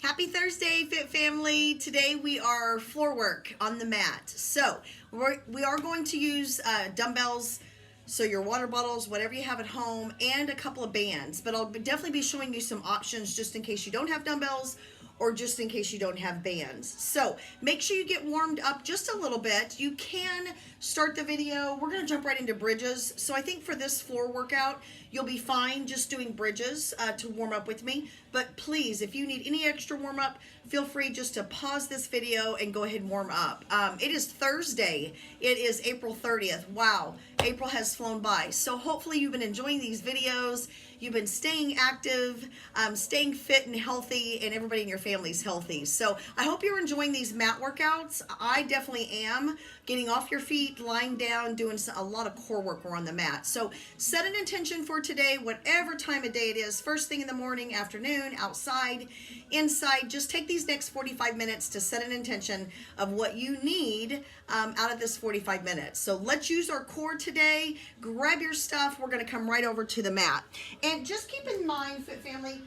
Happy Thursday, Fit Family. Today we are floor work on the mat. So we are going to use dumbbells, so your water bottles, whatever you have at home, and a couple of bands. But I'll definitely be showing you some options just in case you don't have dumbbells or just in case you don't have bands. So make sure you get warmed up just a little bit. You can start the video. We're gonna jump right into bridges. So I think for this floor workout, you'll be fine just doing bridges to warm up with me. But please, if you need any extra warm up, feel free just to pause this video and go ahead and warm up. It is Thursday. It is April 30th. Wow, April has flown by. So hopefully you've been enjoying these videos. You've been staying active, staying fit and healthy, and everybody in your family's healthy. So I hope you're enjoying these mat workouts. I definitely am. Getting off your feet, lying down, doing a lot of core work on the mat. So set an intention for today, whatever time of day it is, first thing in the morning, afternoon, outside, inside. Just take these next 45 minutes to set an intention of what you need out of this 45 minutes. So let's use our core today. Grab your stuff. We're going to come right over to the mat. And just keep in mind, Fit Family,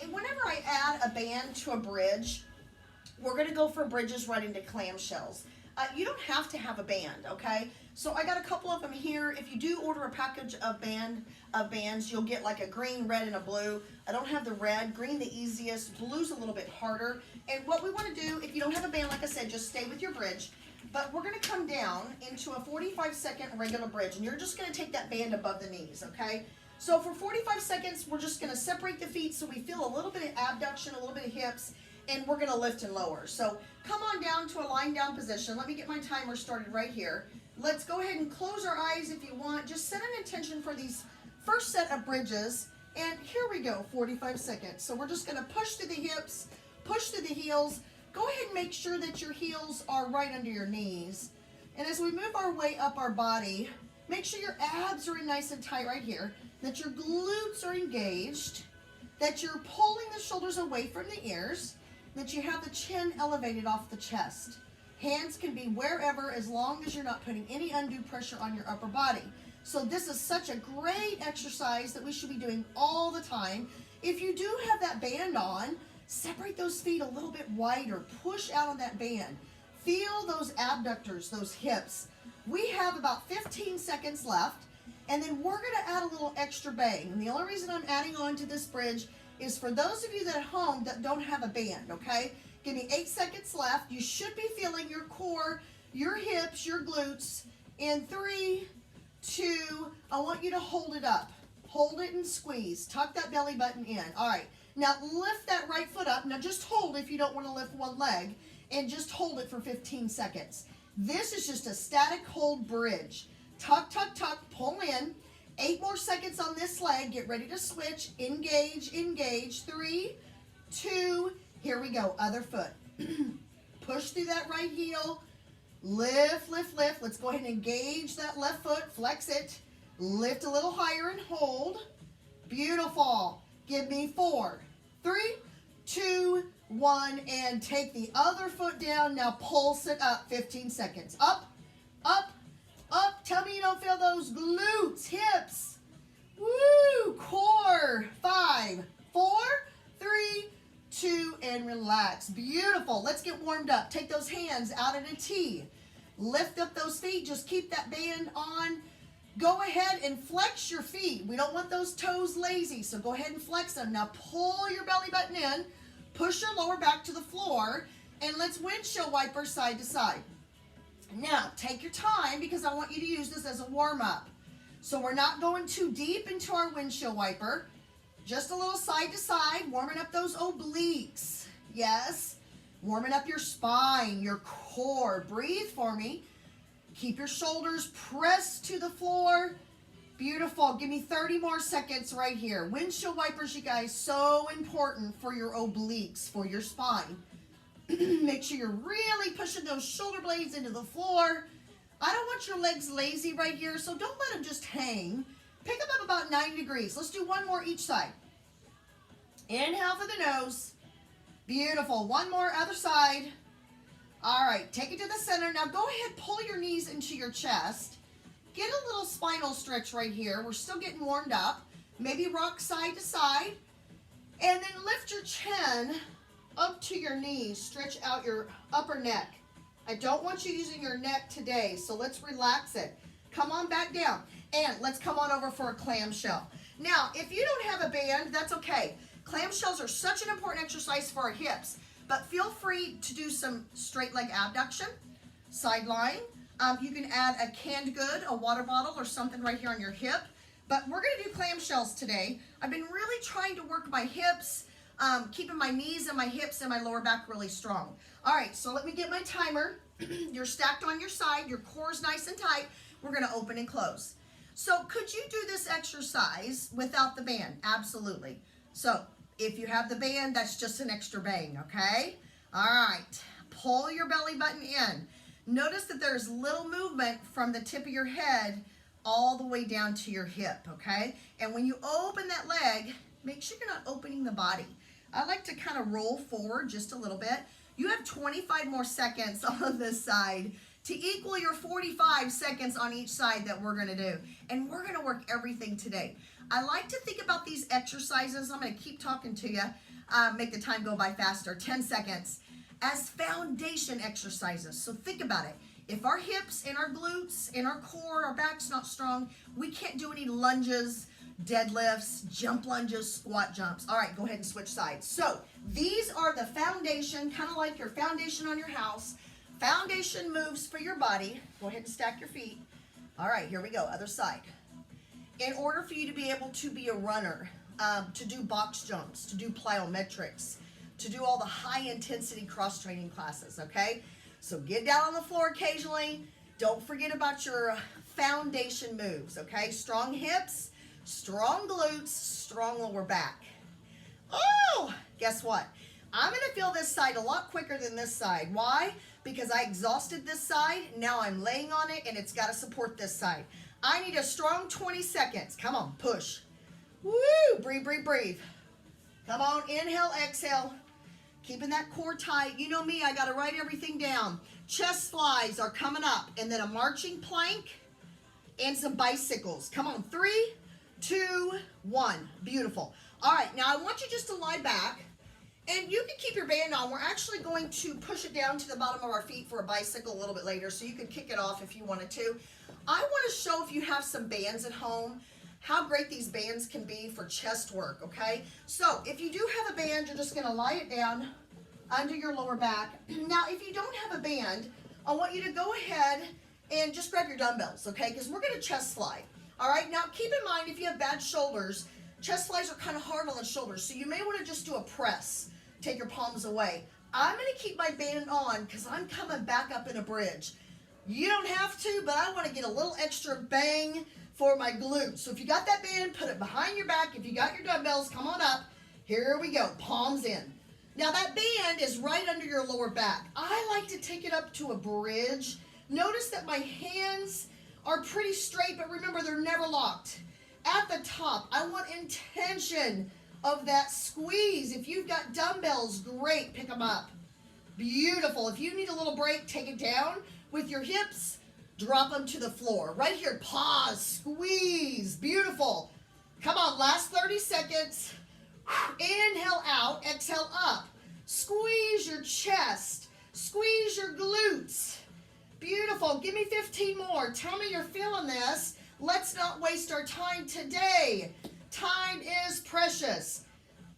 whenever I add a band to a bridge, we're going to go for bridges right into clamshells. You don't have to have a band, okay? So I got a couple of them here. If you do order a package of bands, you'll get like a green, red, and a blue. I don't have the red. Green the easiest. Blue's a little bit harder. And what we want to do, if you don't have a band, like I said, just stay with your bridge. But we're going to come down into a 45-second regular bridge, and you're just going to take that band above the knees, okay? So for 45 seconds, we're just going to separate the feet so we feel a little bit of abduction, a little bit of hips, and we're going to lift and lower. So come on down to a lying down position. Let me get my timer started right here. Let's go ahead and close our eyes if you want. Just set an intention for these first set of bridges. And here we go, 45 seconds. So we're just going to push through the hips, push through the heels. Go ahead and make sure that your heels are right under your knees. And as we move our way up our body, make sure your abs are in nice and tight right here, that your glutes are engaged, that you're pulling the shoulders away from the ears, that you have the chin elevated off the chest. Hands can be wherever as long as you're not putting any undue pressure on your upper body. So this is such a great exercise that we should be doing all the time. If you do have that band on, separate those feet a little bit wider. Push out on that band. Feel those abductors, those hips. We have about 15 seconds left, and then we're going to add a little extra bang. And the only reason I'm adding on to this bridge is for those of you that at home that don't have a band, okay? Give me 8 seconds left. You should be feeling your core, your hips, your glutes. In 3, 2, I want you to hold it up. Hold it and squeeze. Tuck that belly button in. All right. Now lift that right foot up. Now just hold if you don't want to lift one leg, and just hold it for 15 seconds. This is just a static hold bridge. Tuck, tuck, tuck, pull in. 8 more seconds on this leg. Get ready to switch. Engage, engage. 3, 2, here we go. Other foot. Push through that right heel. Lift, lift, lift. Let's go ahead and engage that left foot. Flex it. Lift a little higher and hold. Beautiful. Give me 4, 3, 2, 1, and take the other foot down. Now pulse it up. 15 seconds. Up, up, up. Tell me you don't feel those glutes, hips. Woo! Core. 5, 4, 3, 2, and relax. Beautiful. Let's get warmed up. Take those hands out in a T. Lift up those feet. Just keep that band on. Go ahead and flex your feet. We don't want those toes lazy, so go ahead and flex them. Now pull your belly button in. Push your lower back to the floor, and let's windshield wiper side to side. Now, take your time because I want you to use this as a warm-up. So we're not going too deep into our windshield wiper. Just a little side to side, warming up those obliques. Yes. Warming up your spine, your core. Breathe for me. Keep your shoulders pressed to the floor. Beautiful. Give me 30 more seconds right here. Windshield wipers, you guys, so important for your obliques, for your spine. Make sure you're really pushing those shoulder blades into the floor. I don't want your legs lazy right here, so don't let them just hang. Pick them up about 90 degrees. Let's do one more each side. Inhale for the nose. Beautiful. One more, other side. All right, take it to the center. Now go ahead, pull your knees into your chest. Get a little spinal stretch right here. We're still getting warmed up. Maybe rock side to side. And then lift your chin up up to your knees, stretch out your upper neck. I don't want you using your neck today, so let's relax it. Come on back down, and let's come on over for a clamshell. Now, if you don't have a band, that's okay. Clamshells are such an important exercise for our hips, but feel free to do some straight leg abduction, side lying. You can add a canned good, a water bottle, or something right here on your hip. But we're going to do clamshells today. I've been really trying to work my hips, keeping my knees and my hips and my lower back really strong. All right, so let me get my timer. You're stacked on your side. Your core's nice and tight. We're going to open and close. So could you do this exercise without the band? Absolutely. So if you have the band, that's just an extra bang, okay? All right, pull your belly button in. Notice that there's little movement from the tip of your head all the way down to your hip, okay? And when you open that leg, make sure you're not opening the body. I like to kind of roll forward just a little bit. You have 25 more seconds on this side to equal your 45 seconds on each side that we're gonna do. And we're gonna work everything today. I like to think about these exercises, I'm gonna keep talking to you, make the time go by faster, 10 seconds, as foundation exercises. So think about it. If our hips and our glutes and our core, our back's not strong, we can't do any lunges, deadlifts, jump lunges, squat jumps. All right, go ahead and switch sides. So these are the foundation, kind of like your foundation on your house. Foundation moves for your body. Go ahead and stack your feet. All right, here we go, other side. In order for you to be able to be a runner, to do box jumps, to do plyometrics, to do all the high intensity cross training classes, okay? So get down on the floor occasionally. Don't forget about your foundation moves, okay? Strong hips, strong glutes, strong lower back. Oh, guess what? I'm gonna feel this side a lot quicker than this side. Why? Because I exhausted this side, now I'm laying on it and it's gotta support this side. I need a strong 20 seconds. Come on, push. Woo, breathe, breathe, breathe. Come on, inhale, exhale. Keeping that core tight. You know me, I gotta write everything down. Chest flies are coming up, and then a marching plank and some bicycles. Come on, 3, 2, 1. Beautiful. All right, now I want you just to lie back, and you can keep your band on. We're actually going to push it down to the bottom of our feet for a bicycle a little bit later, so you can kick it off if you wanted to. I want to show, if you have some bands at home, how great these bands can be for chest work, okay? So if you do have a band, you're just gonna lie it down under your lower back. Now, if you don't have a band, I want you to go ahead and just grab your dumbbells, okay? Because we're gonna chest fly, all right? Now, keep in mind, if you have bad shoulders, chest flies are kind of hard on the shoulders, so you may wanna just do a press. Take your palms away. I'm gonna keep my band on because I'm coming back up in a bridge. You don't have to, but I wanna get a little extra bang for my glutes. So if you got that band, put it behind your back. If you got your dumbbells, come on up. Here we go, palms in. Now that band is right under your lower back. I like to take it up to a bridge. Notice that my hands are pretty straight, but remember, they're never locked. At the top, I want intention of that squeeze. If you've got dumbbells, great, pick them up. Beautiful. If you need a little break, take it down with your hips. Drop them to the floor. Right here, pause, squeeze, beautiful. Come on, last 30 seconds. Inhale out, exhale up. Squeeze your chest, squeeze your glutes. Beautiful, give me 15 more. Tell me you're feeling this. Let's not waste our time today. Time is precious.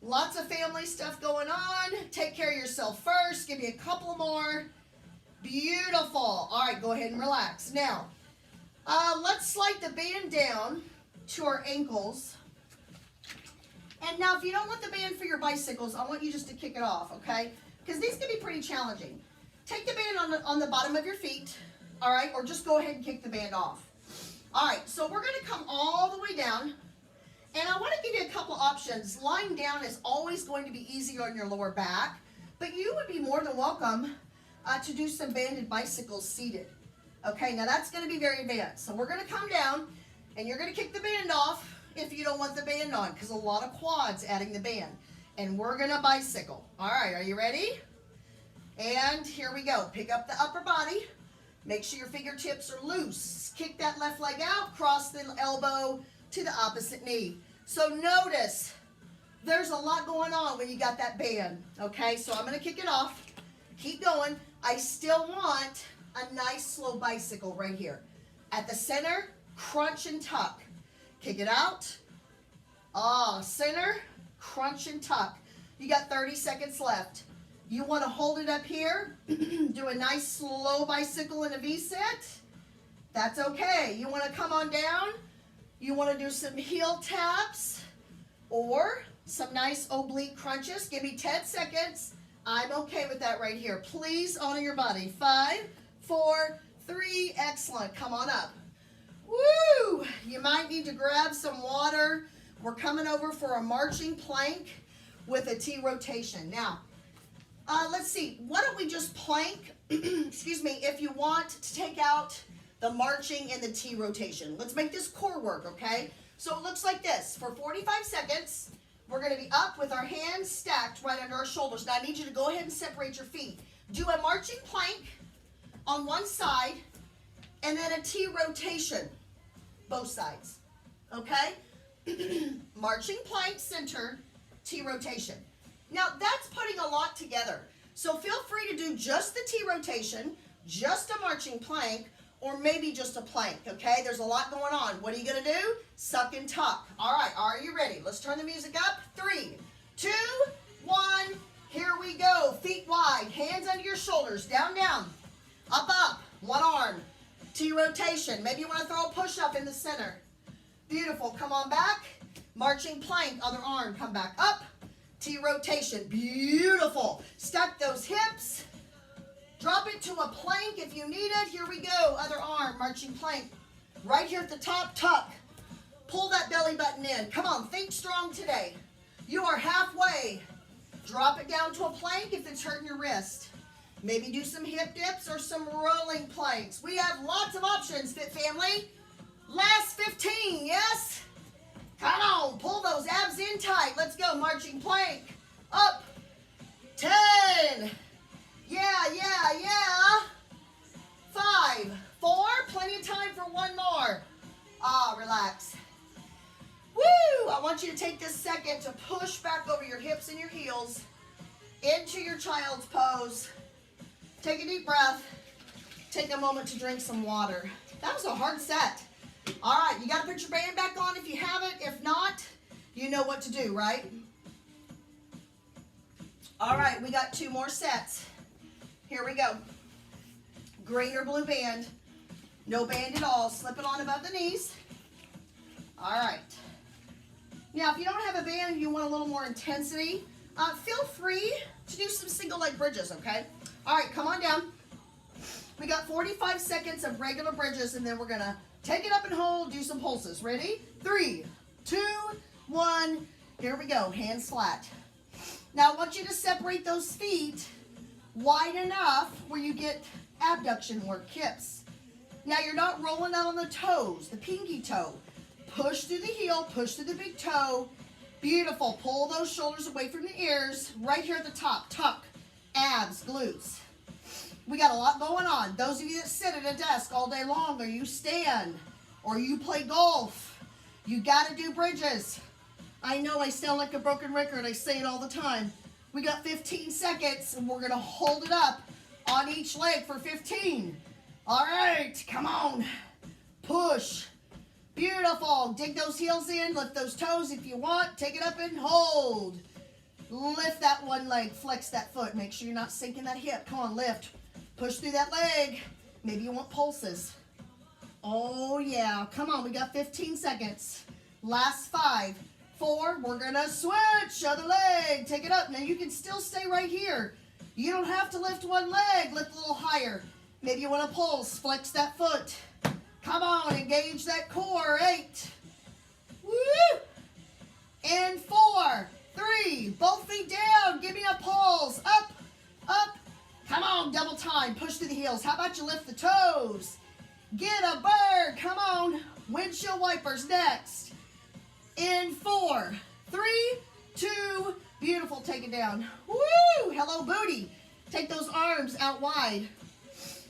Lots of family stuff going on. Take care of yourself first. Give me a couple more. Beautiful. All right, go ahead and relax. Now, let's slide the band down to our ankles. And now, if you don't want the band for your bicycles, I want you just to kick it off, okay? Because these can be pretty challenging. Take the band on the bottom of your feet, all right? Or just go ahead and kick the band off. All right, so we're going to come all the way down. And I want to give you a couple options. Lying down is always going to be easier on your lower back. But you would be more than welcome to do some banded bicycles seated. Okay, now that's going to be very advanced. So we're going to come down, and you're going to kick the band off if you don't want the band on, because a lot of quads adding the band. And we're going to bicycle. All right, are you ready? And here we go. Pick up the upper body. Make sure your fingertips are loose. Kick that left leg out. Cross the elbow to the opposite knee. So notice, There's a lot going on when you got that band, okay? So I'm going to kick it off. Keep going. I still want a nice slow bicycle right here. At the center, crunch and tuck. Kick it out. Center, crunch and tuck. You got 30 seconds left. You want to hold it up here, do a nice slow bicycle in a V-sit. That's okay. You want to come on down. You want to do some heel taps or some nice oblique crunches. Give me 10 seconds. I'm okay with that right here. Please honor your body. 5, 4, 3, excellent. Come on up. Woo! You might need to grab some water. We're coming over for a marching plank with a T rotation. Now, let's see. Why don't we just plank, excuse me, if you want to take out the marching and the T rotation. Let's make this core work, okay? So it looks like this. For 45 seconds, we're going to be up with our hands stacked right under our shoulders. Now, I need you to go ahead and separate your feet. Do a marching plank on one side and then a T rotation, both sides, okay? Marching plank, center, T rotation. Now, that's putting a lot together. So feel free to do just the T rotation, just a marching plank, or maybe just a plank, okay? There's a lot going on. What are you going to do? Suck and tuck. All right, are you ready? Let's turn the music up. 3, 2, 1. Here we go. Feet wide, hands under your shoulders, down, down, up, up, one arm. T rotation. Maybe you want to throw a push-up in the center. Beautiful. Come on back. Marching plank, other arm, come back up. T rotation. Beautiful. Stack those hips. Drop it to a plank if you need it. Here we go. Other arm, marching plank. Right here at the top, tuck. Pull that belly button in. Come on, think strong today. You are halfway. Drop it down to a plank if it's hurting your wrist. Maybe do some hip dips or some rolling planks. We have lots of options, Fit Family. Last 15, yes? Come on, pull those abs in tight. Let's go, marching plank. Up. 10. Yeah. 5, 4, plenty of time for one more. Relax. Woo! I want you to take this second to push back over your hips and your heels into your child's pose. Take a deep breath. Take a moment to drink some water. That was a hard set. All right, you got to put your band back on if you have it. If not, you know what to do, right? All right, we got 2 more sets. Here we go. Green or blue band. No band at all. Slip it on above the knees. All right. Now, if you don't have a band and you want a little more intensity, feel free to do some single leg bridges, okay? All right, come on down. We got 45 seconds of regular bridges, and then we're going to take it up and hold, do some pulses. Ready? 3, 2, 1. Here we go. Hands flat. Now, I want you to separate those feet wide enough where you get abduction work, hips. Now, you're not rolling out on the toes, the pinky toe. Push through the heel, push through the big toe. Beautiful. Pull those shoulders away from the ears. Right here at the top, tuck, abs, glutes. We got a lot going on. Those of you that sit at a desk all day long, or you stand, or you play golf, you got to do bridges. I know I sound like a broken record. I say it all the time. We got 15 seconds, and we're going to hold it up on each leg for 15. All right, come on. Push. Beautiful. Dig those heels in. Lift those toes if you want. Take it up and hold. Lift that one leg. Flex that foot. Make sure you're not sinking that hip. Come on, lift. Push through that leg. Maybe you want pulses. Oh, yeah. Come on. We got 15 seconds. Last 5, 4. We're going to switch. Other leg. Take it up. Now, you can still stay right here. You don't have to lift one leg. Lift a little higher. Maybe you want to pulse. Flex that foot. Come on. Engage that core. 8. Woo! And 4, 3. Both feet down. Give me a pulse. Up, up. Come on, double time. Push through the heels. How about you lift the toes? Get a bird. Come on. Windshield wipers next. In 4, 3, 2. Beautiful. Take it down. Woo! Hello, booty. Take those arms out wide.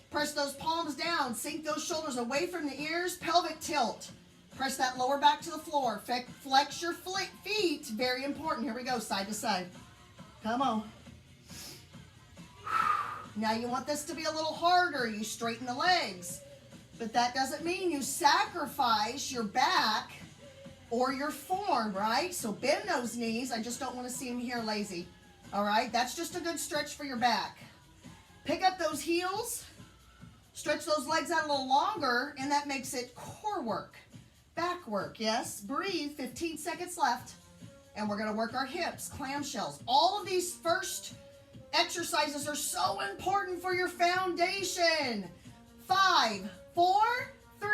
Press those palms down. Sink those shoulders away from the ears. Pelvic tilt. Press that lower back to the floor. Flex your feet. Very important. Here we go, side to side. Come on. Now you want this to be a little harder. You straighten the legs. But that doesn't mean you sacrifice your back or your form, right? So bend those knees. I just don't want to see them here lazy. All right? That's just a good stretch for your back. Pick up those heels. Stretch those legs out a little longer, and that makes it core work. Back work, yes. Breathe, 15 seconds left. And we're going to work our hips, clamshells. All of these first exercises are so important for your foundation. 5, 4, 3,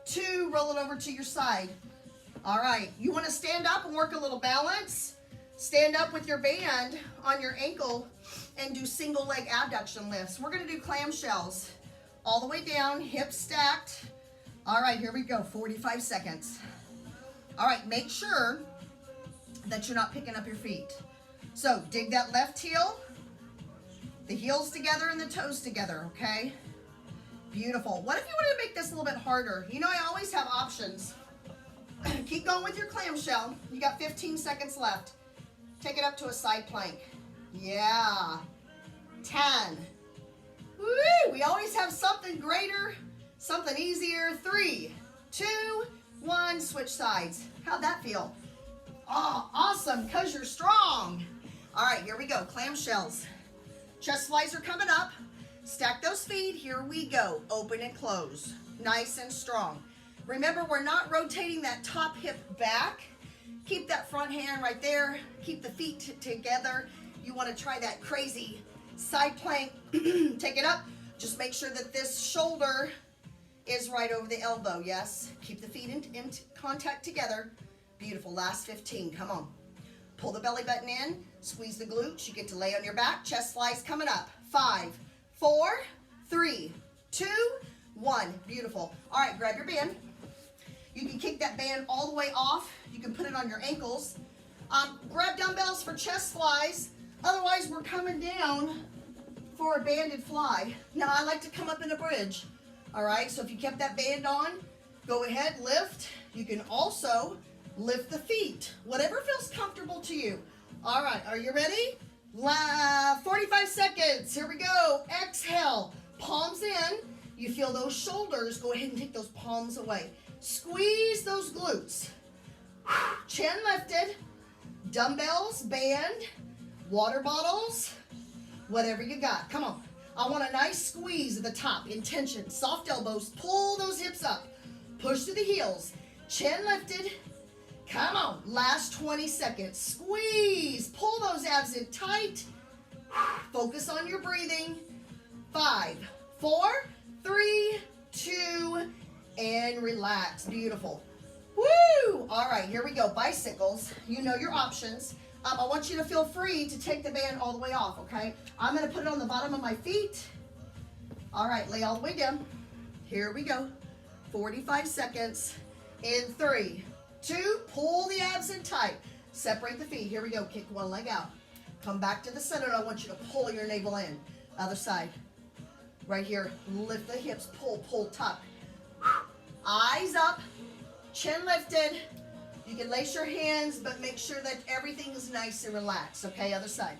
2, roll it over to your side. All right, you want to stand up and work a little balance? Stand up with your band on your ankle and do single leg abduction lifts. We're going to do clamshells. All the way down, hips stacked. All right, here we go, 45 seconds. All right, make sure that you're not picking up your feet. So dig that left heel, the heels together and the toes together, okay? Beautiful. What if you wanted to make this a little bit harder? You know, I always have options. Keep going with your clamshell. You got 15 seconds left. Take it up to a side plank. Yeah. 10. Woo! We always have something greater, something easier. 3, 2, 1, switch sides. How'd that feel? Oh, awesome, because you're strong. All right, here we go, clamshells. Chest flies are coming up. Stack those feet, here we go. Open and close, nice and strong. Remember, we're not rotating that top hip back. Keep that front hand right there. Keep the feet together. You want to try that crazy side plank. Take it up. Just make sure that this shoulder is right over the elbow, yes? Keep the feet in contact together. Beautiful, last 15, come on. Pull the belly button in, squeeze the glutes. You get to lay on your back, chest flies coming up. 5, 4, 3, 2, 1, beautiful. All right, grab your band. You can kick that band all the way off. You can put it on your ankles. Grab dumbbells for chest flies. Otherwise, we're coming down for a banded fly. Now, I like to come up in a bridge. All right, so if you kept that band on, go ahead, lift. You can also lift the feet, whatever feels comfortable to you. All right, are you ready? 45 seconds, here we go. Exhale, palms in. You feel those shoulders, go ahead and take those palms away. Squeeze those glutes. Chin lifted, dumbbells, band, water bottles, whatever you got. Come on. I want a nice squeeze at the top, intention. Soft elbows, pull those hips up. Push to the heels, chin lifted. Come on, last 20 seconds. Squeeze, pull those abs in tight. Focus on your breathing. 5, 4, 3, 2, and relax. Beautiful. Woo! All right, here we go. Bicycles. You know your options. I want you to feel free to take the band all the way off, okay? I'm going to put it on the bottom of my feet. All right, lay all the way down. Here we go. 45 seconds. In 3, 2, pull the abs in tight. Separate the feet. Here we go. Kick one leg out. Come back to the center, and I want you to pull your navel in. Other side. Right here. Lift the hips. Pull, pull, tuck. Eyes up. Chin lifted. You can lace your hands, but make sure that everything is nice and relaxed. Okay, other side.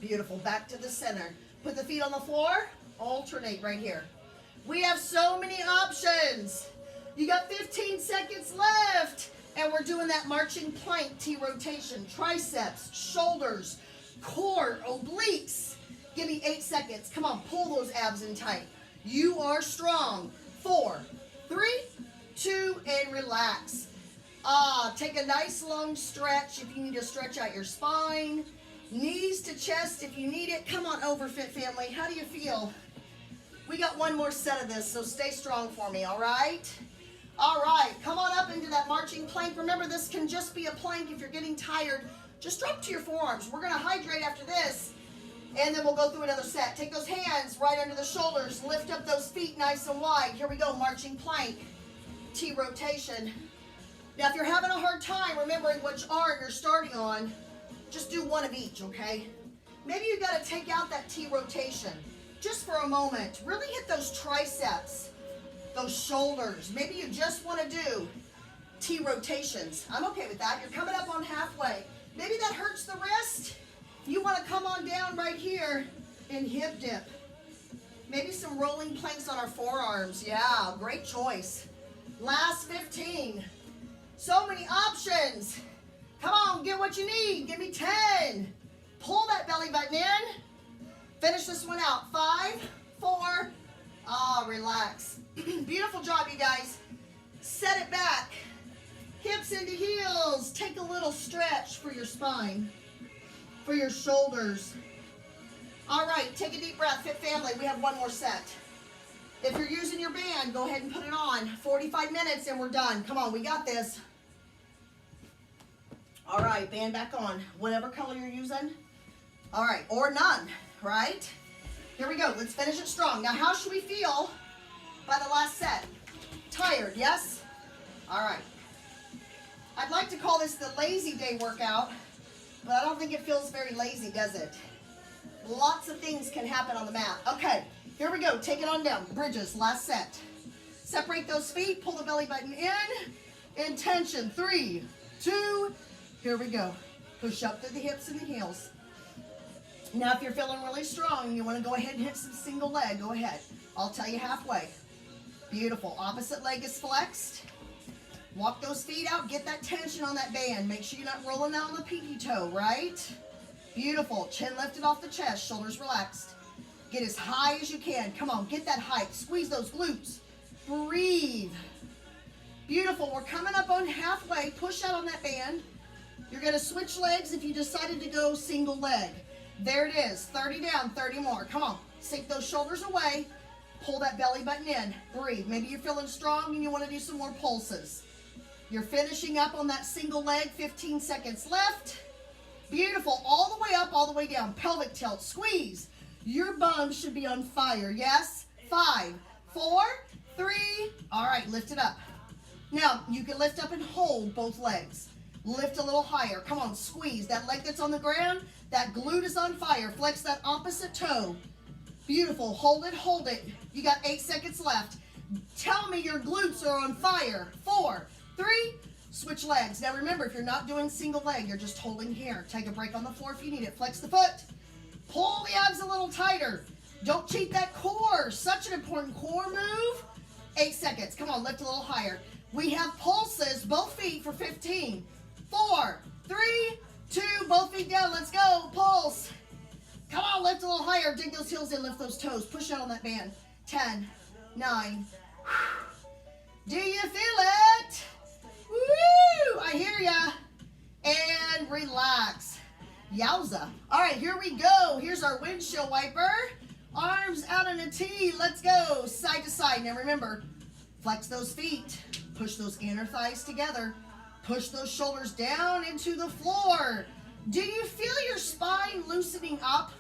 Beautiful. Back to the center. Put the feet on the floor. Alternate right here. We have so many options. You got 15 seconds left. And we're doing that marching plank T rotation. Triceps, shoulders, core, obliques. Give me 8 seconds. Come on, pull those abs in tight. You are strong. 4, 3, 2, and relax. Take a nice long stretch if you need to stretch out your spine. Knees to chest if you need it. Come on over, Fit Family. How do you feel? We got one more set of this, so stay strong for me, all right? All right, come on up into that marching plank. Remember, this can just be a plank. If you're getting tired, just drop to your forearms. We're going to hydrate after this, and then we'll go through another set. Take those hands right under the shoulders. Lift up those feet nice and wide. Here we go, marching plank, T rotation. Now, if you're having a hard time remembering which arm you're starting on, just do one of each, okay? Maybe you got to take out that T rotation just for a moment. Really hit those triceps, those shoulders. Maybe you just want to do T rotations. I'm okay with that. You're coming up on halfway. Maybe that hurts the wrist. You want to come on down right here and hip dip. Maybe some rolling planks on our forearms. Yeah, great choice. Last 15. So many options. Come on, get what you need. Give me 10. Pull that belly button in. Finish this one out. 5, 4. Relax. Beautiful job, you guys. Set it back. Hips into heels. Take a little stretch for your spine, for your shoulders. All right, take a deep breath. Fit family, we have one more set. If you're using your band, go ahead and put it on. 45 minutes and we're done. Come on, we got this. All right, band back on. Whatever color you're using. All right, or none, right? Here we go. Let's finish it strong. Now, how should we feel by the last set? Tired, yes? All right. I'd like to call this the lazy day workout, but I don't think it feels very lazy, does it? Lots of things can happen on the mat. Okay, here we go. Take it on down. Bridges, last set. Separate those feet. Pull the belly button in tension. 3, 2, here we go. Push up through the hips and the heels. Now, if you're feeling really strong, you want to go ahead and hit some single leg, go ahead. I'll tell you halfway. Beautiful. Opposite leg is flexed. Walk those feet out. Get that tension on that band. Make sure you're not rolling out on the pinky toe, right? Beautiful. Chin lifted off the chest. Shoulders relaxed. Get as high as you can. Come on. Get that height. Squeeze those glutes. Breathe. Beautiful. We're coming up on halfway. Push out on that band. You're going to switch legs if you decided to go single leg. There it is. 30 down, 30 more. Come on. Sink those shoulders away. Pull that belly button in. Breathe. Maybe you're feeling strong and you want to do some more pulses. You're finishing up on that single leg. 15 seconds left. Beautiful. All the way up, all the way down. Pelvic tilt. Squeeze. Your bum should be on fire. Yes? 5, 4, 3. All right. Lift it up. Now, you can lift up and hold both legs. Lift a little higher. Come on. Squeeze. That leg that's on the ground, that glute is on fire. Flex that opposite toe. Beautiful. Hold it. Hold it. You got 8 seconds left. Tell me your glutes are on fire. 4, 3. Switch legs. Now remember, if you're not doing single leg, you're just holding here. Take a break on the floor if you need it. Flex the foot. Pull the abs a little tighter. Don't cheat that core. Such an important core move. 8 seconds. Come on, lift a little higher. We have pulses, both feet for 15. 4, 3, 2, both feet down. Let's go. Pulse. Come on, lift a little higher. Dig those heels in, lift those toes. Push out on that band. 10, 9. Do you feel it? Woo! I hear ya. And relax. Yowza. All right, here we go. Here's our windshield wiper. Arms out in a T. Let's go. Side to side. Now remember, flex those feet. Push those inner thighs together. Push those shoulders down into the floor. Do you feel your spine loosening up?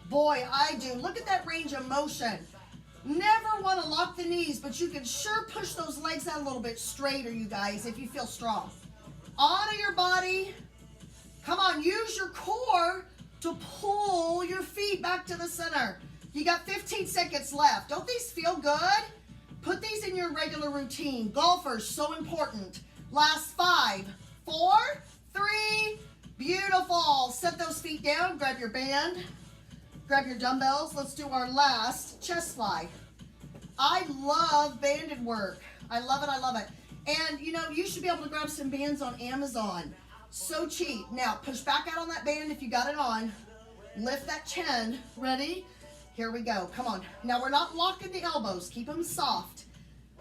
Boy, I do. Look at that range of motion. Never want to lock the knees, but you can sure push those legs out a little bit straighter, you guys, if you feel strong. Honor your body. Come on, use your core to pull your feet back to the center. You got 15 seconds left. Don't these feel good? Put these in your regular routine. Golfers, so important. Last 5, 4, 3. Beautiful. Set those feet down. Grab your band. Grab your dumbbells. Let's do our last chest fly. I love banded work. I love it. I love it. And, you know, you should be able to grab some bands on Amazon. So cheap. Now, push back out on that band if you got it on. Lift that chin. Ready? Here we go. Come on. Now, we're not locking the elbows. Keep them soft.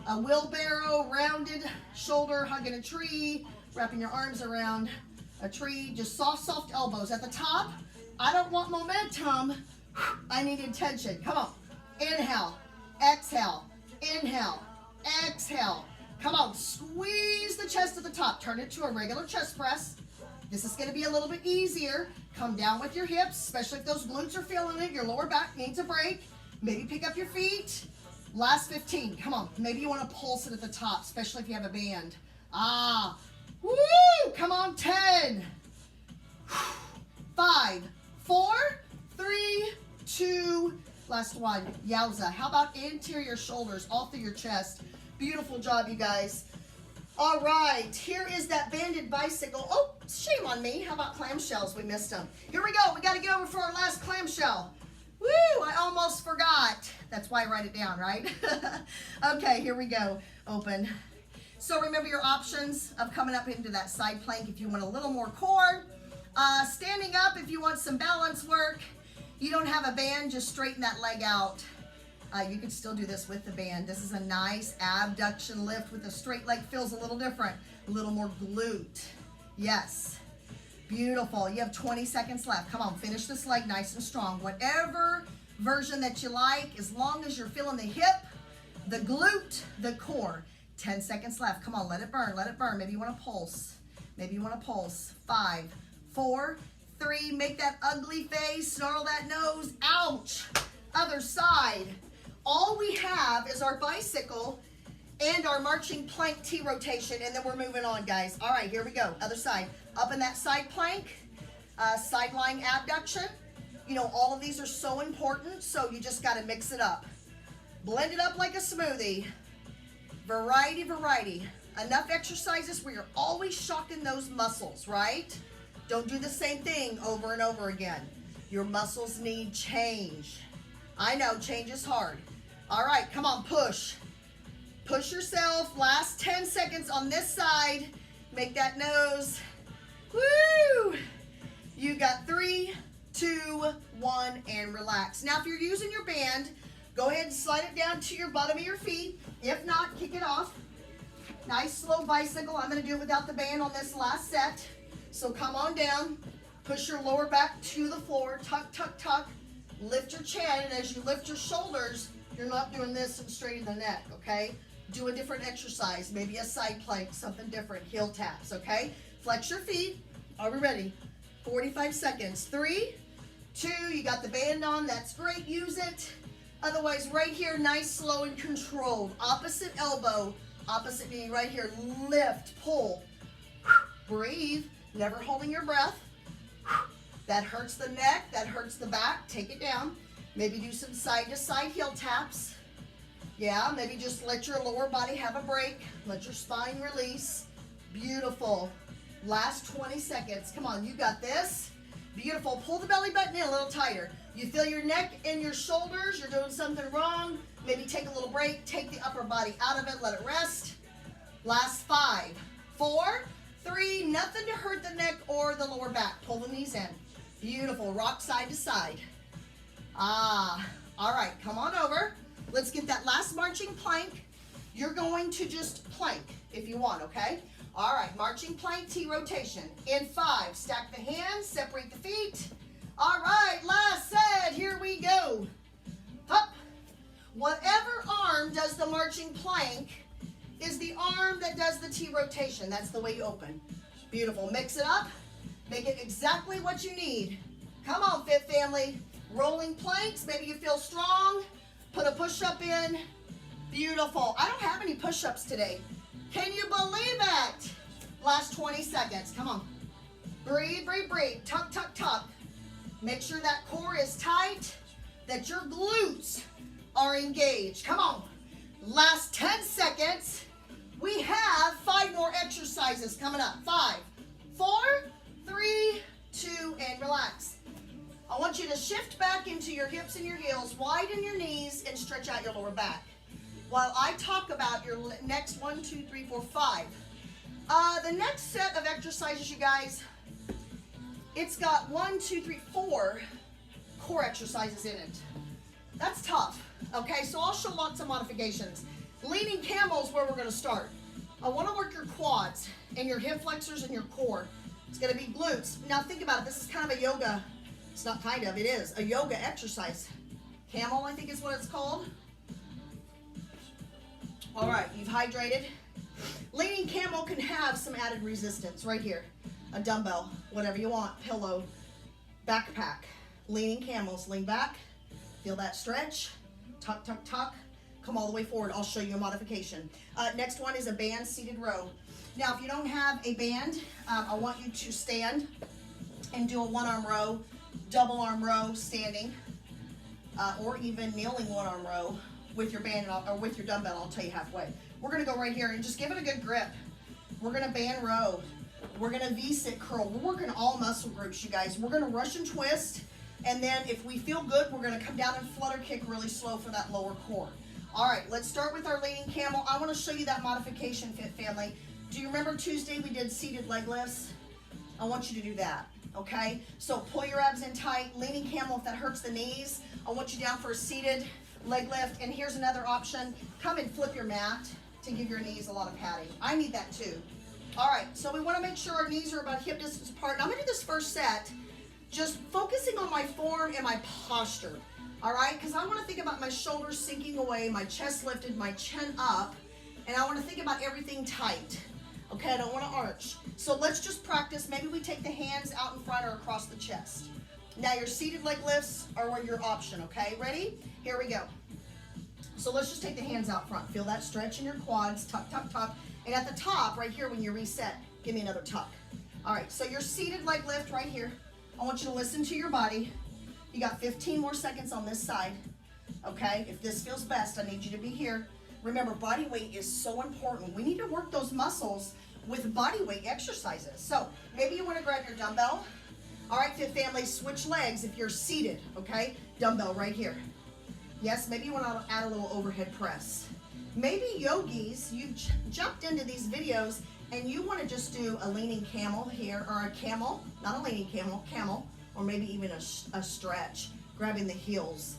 A wheelbarrow, rounded shoulder, hugging a tree, wrapping your arms around a tree. Just soft, soft elbows. At the top, I don't want momentum. I need intention. Come on. Inhale. Exhale. Inhale. Exhale. Come on. Squeeze the chest at the top. Turn it to a regular chest press. This is going to be a little bit easier. Come down with your hips, especially if those glutes are feeling it. Your lower back needs a break. Maybe pick up your feet. Last 15. Come on. Maybe you want to pulse it at the top, especially if you have a band. Woo! Come on. 10. 5, 4, 3, 2. Last one. Yowza. How about interior shoulders all through your chest? Beautiful job, you guys. All right, here is that banded bicycle. Oh, shame on me. How about clamshells? We missed them. Here we go. We got to get over for our last clamshell. Woo, I almost forgot. That's why I write it down, right? Okay, here we go. Open. So remember your options of coming up into that side plank if you want a little more core. Standing up if you want some balance work. You don't have a band, just straighten that leg out. You can still do this with the band. This is a nice abduction lift with a straight leg. Feels a little different, a little more glute. Yes, beautiful. You have 20 seconds left. Come on, finish this leg nice and strong. Whatever version that you like, as long as you're feeling the hip, the glute, the core. 10 seconds left. Come on, let it burn, let it burn. Maybe you want to pulse. Maybe you want to pulse. 5, 4, 3, make that ugly face, snarl that nose. Ouch. Other side. All we have is our bicycle and our marching plank T rotation, and then we're moving on, guys. All right, here we go. Other side. Up in that side plank, side lying abduction. You know, all of these are so important, so you just got to mix it up. Blend it up like a smoothie. Variety, variety. Enough exercises where you're always shocking those muscles, right? Don't do the same thing over and over again. Your muscles need change. I know, change is hard. All right, come on, push. Push yourself. Last 10 seconds on this side. Make that nose. Woo! You got 3, 2, 1, and relax. Now, if you're using your band, go ahead and slide it down to your bottom of your feet. If not, kick it off. Nice slow bicycle. I'm going to do it without the band on this last set. So come on down. Push your lower back to the floor. Tuck, tuck, tuck. Lift your chin, and as you lift your shoulders, you're not doing this and straighten the neck, okay? Do a different exercise, maybe a side plank, something different, heel taps, okay? Flex your feet. Are we ready? 45 seconds. 3, 2, you got the band on, that's great, use it. Otherwise, right here, nice, slow, and controlled. Opposite elbow, opposite knee right here. Lift, pull, breathe, never holding your breath. That hurts the neck, that hurts the back. Take it down. Maybe do some side-to-side heel taps. Yeah, maybe just let your lower body have a break. Let your spine release. Beautiful. Last 20 seconds. Come on, you got this. Beautiful. Pull the belly button in a little tighter. You feel your neck and your shoulders. You're doing something wrong. Maybe take a little break. Take the upper body out of it. Let it rest. Last 5, 4, 3. Nothing to hurt the neck or the lower back. Pull the knees in. Beautiful. Rock side to side. All right. Come on over. Let's get that last marching plank. You're going to just plank if you want, okay? All right. Marching plank T rotation. In 5, stack the hands, separate the feet. All right. Last set. Here we go. Up. Whatever arm does the marching plank is the arm that does the T rotation. That's the way you open. Beautiful. Mix it up. Make it exactly what you need. Come on, Fit Family. Rolling planks. Maybe you feel strong. Put a push-up in. Beautiful. I don't have any push-ups today. Can you believe it? Last 20 seconds. Come on. Breathe, breathe, breathe. Tuck, tuck, tuck. Make sure that core is tight, that your glutes are engaged. Come on. Last 10 seconds. We have 5 more exercises coming up. 5, 4, 3, 2, and relax. I want you to shift back into your hips and your heels, widen your knees, and stretch out your lower back. While I talk about your next 1, 2, 3, 4, 5. The next set of exercises, you guys, it's got 1, 2, 3, 4 core exercises in it. That's tough. Okay, so I'll show lots of modifications. Leaning camels where we're going to start. I want to work your quads and your hip flexors and your core. It's going to be glutes. Now think about it. This is kind of a yoga. It's not kind of. It is a yoga exercise. Camel, I think is what it's called. All right, you've hydrated. Leaning camel can have some added resistance right here. A dumbbell, whatever you want, pillow, backpack. Leaning camels, lean back. Feel that stretch. Tuck, tuck, tuck. Come all the way forward. I'll show you a modification. Next one is a band seated row. Now, if you don't have a band, I want you to stand and do a 1-arm row, double arm row standing, or even kneeling 1-arm row with your band or with your dumbbell. I'll tell you halfway. We're going to go right here and just give it a good grip. We're gonna band row. We're gonna Bicep curl. We're working all muscle groups, you guys. We're gonna rush and twist, and then if we feel good, we're gonna come down and flutter kick really slow for that lower core. All right, let's start with our leaning camel. I wanna show you that modification, Fit Family. Do you remember Tuesday we did seated leg lifts? I want you to do that, okay? So pull your abs in tight, leaning camel if that hurts the knees. I want you down for a seated leg lift, and here's another option. Come and flip your mat to give your knees a lot of padding. I need that too. All right, so we wanna make sure our knees are about hip distance apart. Now I'm gonna do this first set, just focusing on my form and my posture, all right? Because I wanna think about my shoulders sinking away, my chest lifted, my chin up, and I wanna think about everything tight. Okay, I don't want to arch. So let's just practice. Maybe we take the hands out in front or across the chest. Now your seated leg lifts are your option, okay? Ready? Here we go. So let's just take the hands out front. Feel that stretch in your quads, tuck, tuck, tuck. And at the top, right here, when you reset, give me another tuck. All right, so your seated leg lift right here. I want you to listen to your body. You got 15 more seconds on this side, okay? If this feels best, I need you to be here. Remember, body weight is so important. We need to work those muscles with body weight exercises. So maybe you want to grab your dumbbell. All right, Fit Family, switch legs if you're seated, okay? Dumbbell right here. Yes, maybe you want to add a little overhead press. Maybe yogis, you've jumped into these videos and you want to just do a leaning camel here, or a camel, not a leaning camel, camel, or maybe even a stretch, grabbing the heels.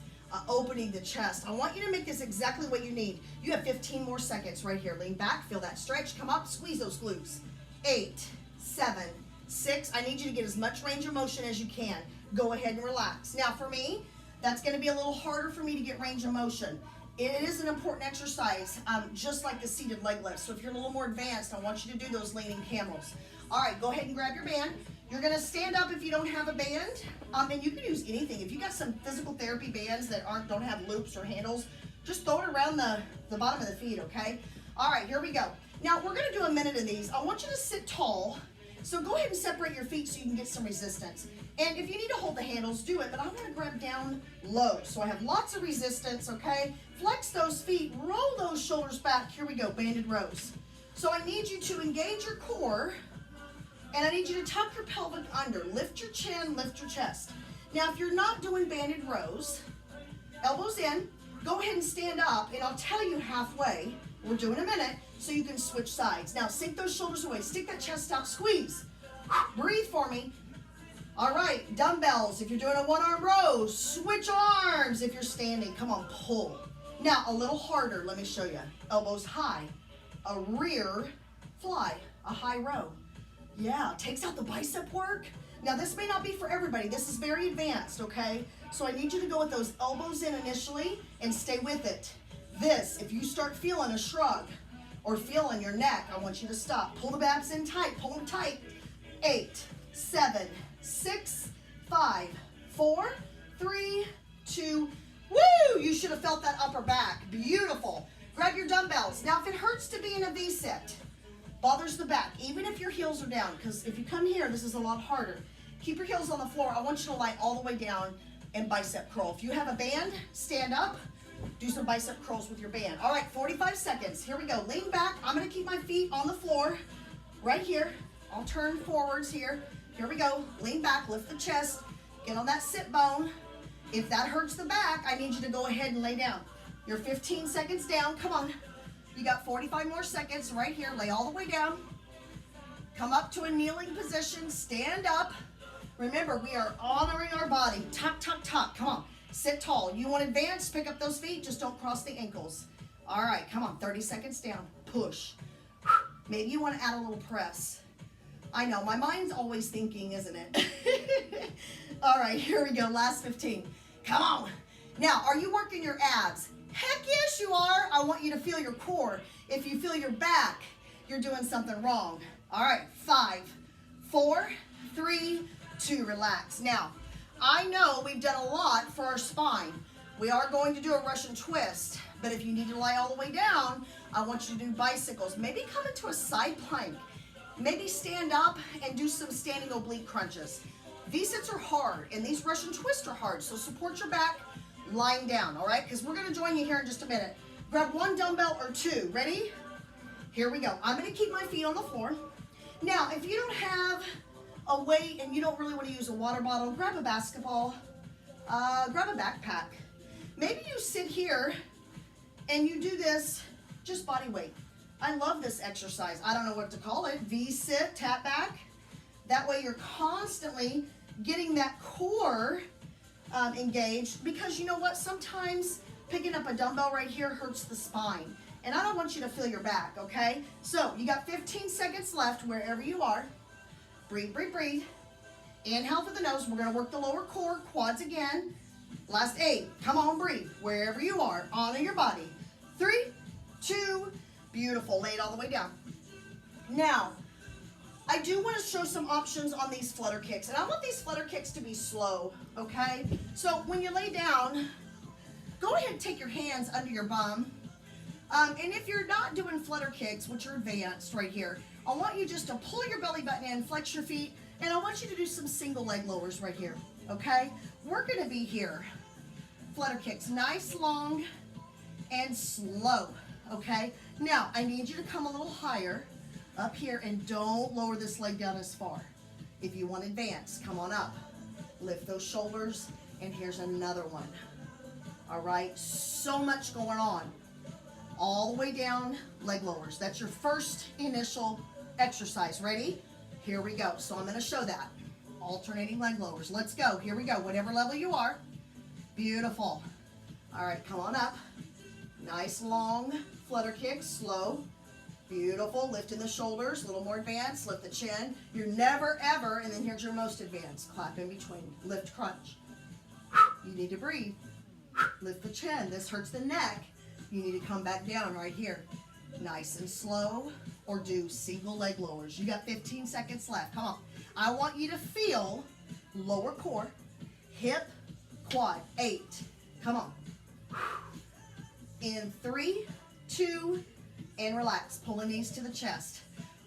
Opening the chest. I want you to make this exactly what you need. You have 15 more seconds right here. Lean back, feel that stretch, come up, squeeze those glutes. 8, 7, 6. I need you to get as much range of motion as you can. Go ahead and relax. Now for me, that's gonna be a little harder for me to get range of motion. It is an important exercise, just like the seated leg lift. So if you're a little more advanced, I want you to do those leaning camels. All right, go ahead and grab your band. You're gonna stand up if you don't have a band, and you can use anything. If you got some physical therapy bands that don't have loops or handles, just throw it around the bottom of the feet, okay? All right, here we go. Now we're gonna do a minute of these. I want you to sit tall, so go ahead and separate your feet so you can get some resistance. And if you need to hold the handles, do it, but I wanna grab down low, so I have lots of resistance, okay? Flex those feet, roll those shoulders back. Here we go, banded rows. So I need you to engage your core, and I need you to tuck your pelvic under. Lift your chin, lift your chest. Now, if you're not doing banded rows, elbows in, go ahead and stand up, and I'll tell you halfway. We're doing a minute, so you can switch sides. Now, sink those shoulders away. Stick that chest out, squeeze. Breathe for me. All right, dumbbells. If you're doing a one-arm row, switch arms. If you're standing, come on, pull. Now, a little harder, let me show you. Elbows high, a rear fly, a high row. Yeah, takes out the bicep work. Now this may not be for everybody. This is very advanced, okay? So I need you to go with those elbows in initially and stay with it. This, if you start feeling a shrug or feeling your neck, I want you to stop. Pull the abs in tight, pull them tight. 8, 7, 6, 5, 4, 3, 2, woo! You should have felt that upper back. Beautiful. Grab your dumbbells. Now if it hurts to be in a V-sit, bothers the back, even if your heels are down, because if you come here, this is a lot harder. Keep your heels on the floor. I want you to lie all the way down and bicep curl. If you have a band, stand up, do some bicep curls with your band. All right, 45 seconds. Here we go. Lean back. I'm going to keep my feet on the floor right here. I'll turn forwards here. Here we go. Lean back, lift the chest, get on that sit bone. If that hurts the back, I need you to go ahead and lay down. You're 15 seconds down. Come on. You got 45 more seconds right here. Lay all the way down. Come up to a kneeling position. Stand up. Remember, we are honoring our body. Tuck, tuck, tuck. Come on. Sit tall. You want advance? Pick up those feet. Just don't cross the ankles. All right. Come on. 30 seconds down. Push. Maybe you want to add a little press. I know. My mind's always thinking, isn't it? All right. Here we go. Last 15. Come on. Now, are you working your abs? Heck yes, you are. I want you to feel your core. If you feel your back, you're doing something wrong. All right, 5, 4, 3, 2, relax. Now, I know we've done a lot for our spine. We are going to do a Russian twist, but if you need to lie all the way down, I want you to do bicycles. Maybe come into a side plank. Maybe stand up and do some standing oblique crunches. V-sits are hard, and these Russian twists are hard, so support your back. Lying down, all right? Because we're going to join you here in just a minute. Grab one dumbbell or two. Ready? Here we go. I'm going to keep my feet on the floor. Now, if you don't have a weight and you don't really want to use a water bottle, grab a basketball, grab a backpack. Maybe you sit here and you do this just body weight. I love this exercise. I don't know what to call it. V-sit, tap back. That way you're constantly getting that core engaged, because you know what? Sometimes picking up a dumbbell right here hurts the spine. And I don't want you to feel your back, okay? So you got 15 seconds left wherever you are. Breathe, breathe, breathe. Inhale through the nose. We're going to work the lower core, quads again. Last 8. Come on, breathe. Wherever you are, honor your body. 3, 2, beautiful. Lay it all the way down. Now, I do want to show some options on these flutter kicks. And I want these flutter kicks to be slow, okay? So when you lay down, go ahead and take your hands under your bum. And if you're not doing flutter kicks, which are advanced right here, I want you just to pull your belly button in, flex your feet, and I want you to do some single leg lowers right here, okay? We're going to be here. Flutter kicks, nice, long, and slow, okay? Now, I need you to come a little higher up here, and don't lower this leg down as far. If you want advance, come on up. Lift those shoulders, and here's another one. All right, so much going on. All the way down, leg lowers. That's your first initial exercise. Ready? Here we go. So I'm going to show that. Alternating leg lowers. Let's go. Here we go. Whatever level you are. Beautiful. All right, come on up. Nice long flutter kick, slow. Beautiful. Lifting the shoulders, a little more advanced. Lift the chin. You're never, ever, and then here's your most advanced. Clap in between. Lift, crunch. You need to breathe. Lift the chin. This hurts the neck. You need to come back down right here. Nice and slow, or do single leg lowers. You got 15 seconds left. Come on. I want you to feel lower core, hip, quad. 8. Come on. In 3, 2, and relax. Pull the knees to the chest.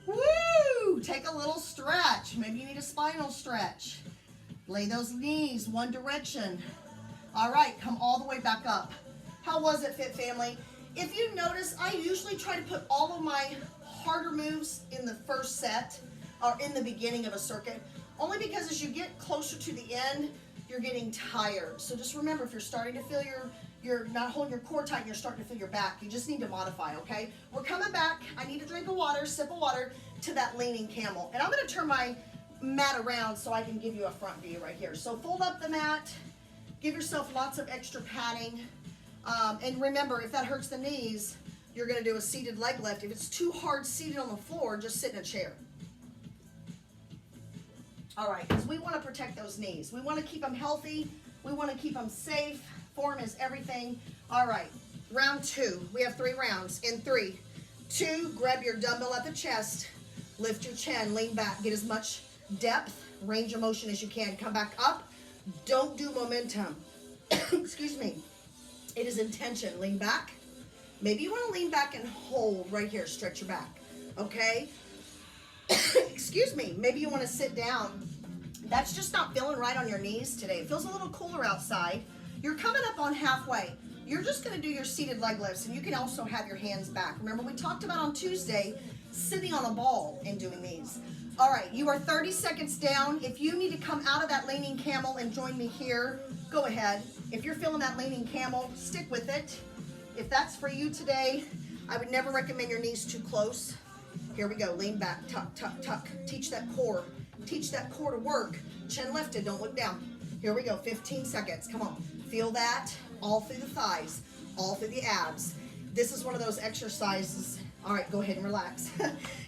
Woo! Take a little stretch. Maybe you need a spinal stretch. Lay those knees one direction. All right, come all the way back up. How was it, Fit Family? If you notice, I usually try to put all of my harder moves in the first set or in the beginning of a circuit, only because as you get closer to the end, you're getting tired. So just remember, if you're starting to feel you're not holding your core tight and you're starting to feel your back, you just need to modify, okay? We're coming back. I need a drink of water, sip of water, to that leaning camel. And I'm going to turn my mat around so I can give you a front view right here. So fold up the mat. Give yourself lots of extra padding. And remember, if that hurts the knees, you're going to do a seated leg lift. If it's too hard seated on the floor, just sit in a chair. All right, because we want to protect those knees. We want to keep them healthy. We want to keep them safe. Form is everything. All right, round 2. We have 3 rounds. In 3, 2, grab your dumbbell at the chest. Lift your chin, lean back. Get as much depth, range of motion as you can. Come back up. Don't do momentum. Excuse me. It is intention. Lean back. Maybe you want to lean back and hold right here. Stretch your back. Okay? Excuse me. Maybe you want to sit down. That's just not feeling right on your knees today. It feels a little cooler outside. You're coming up on halfway. You're just going to do your seated leg lifts, and you can also have your hands back. Remember, we talked about on Tuesday sitting on a ball and doing these. All right, you are 30 seconds down. If you need to come out of that leaning camel and join me here, go ahead. If you're feeling that leaning camel, stick with it. If that's for you today, I would never recommend your knees too close. Here we go. Lean back, tuck, tuck, tuck. Teach that core. Teach that core to work. Chin lifted, don't look down. Here we go, 15 seconds. Come on. Feel that all through the thighs, all through the abs. This is one of those exercises. All right, go ahead and relax.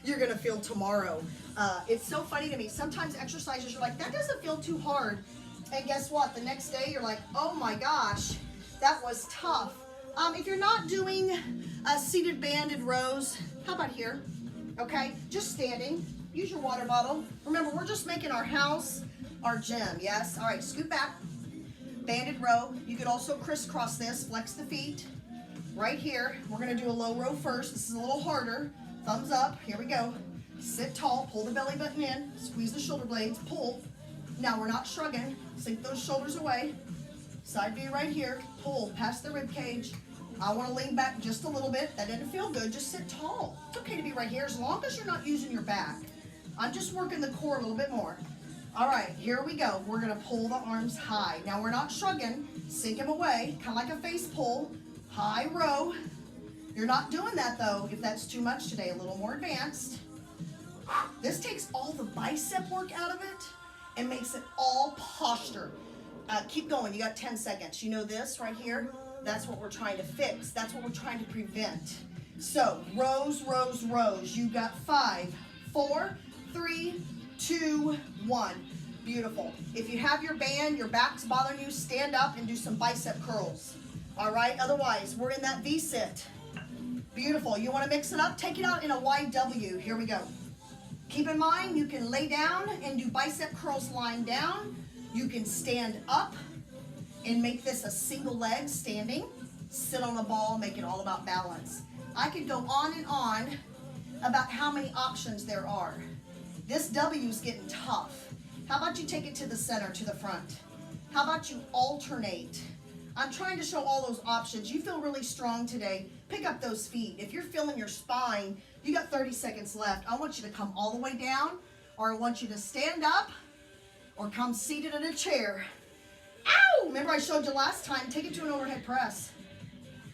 You're going to feel tomorrow. It's so funny to me. Sometimes exercises, you're like, that doesn't feel too hard. And guess what? The next day, you're like, oh my gosh, that was tough. If you're not doing seated banded rows, how about here? Okay, just standing. Use your water bottle. Remember, we're just making our house our gym, yes? All right, scoot back. Banded row. You could also crisscross this, flex the feet. Right here, we're going to do a low row first. This is a little harder. Thumbs up. Here we go. Sit tall. Pull the belly button in. Squeeze the shoulder blades. Pull. Now we're not shrugging. Sink those shoulders away. Side view right here. Pull past the rib cage. I want to lean back just a little bit. That didn't feel good. Just sit tall. It's okay to be right here as long as you're not using your back. I'm just working the core a little bit more. All right, here we go. We're going to pull the arms high. Now we're not shrugging. Sink them away, kind of like a face pull. High row. You're not doing that though if that's too much today. A little more advanced. This takes all the bicep work out of it and makes it all posture. Keep going. You got 10 seconds. You know this right here? That's what we're trying to fix. That's what we're trying to prevent. So rows, rows, rows. You got 5, 4, 3, 2, 1. Beautiful. If you have your band, your back's bothering you, stand up and do some bicep curls. All right. Otherwise, we're in that V-sit. Beautiful. You want to mix it up? Take it out in a wide W. Here we go. Keep in mind, you can lay down and do bicep curls lying down. You can stand up and make this a single leg standing. Sit on the ball, make it all about balance. I could go on and on about how many options there are. This W is getting tough. How about you take it to the center, to the front? How about you alternate? I'm trying to show all those options. You feel really strong today. Pick up those feet. If you're feeling your spine, you got 30 seconds left. I want you to come all the way down, or I want you to stand up or come seated in a chair. Ow! Remember I showed you last time, take it to an overhead press.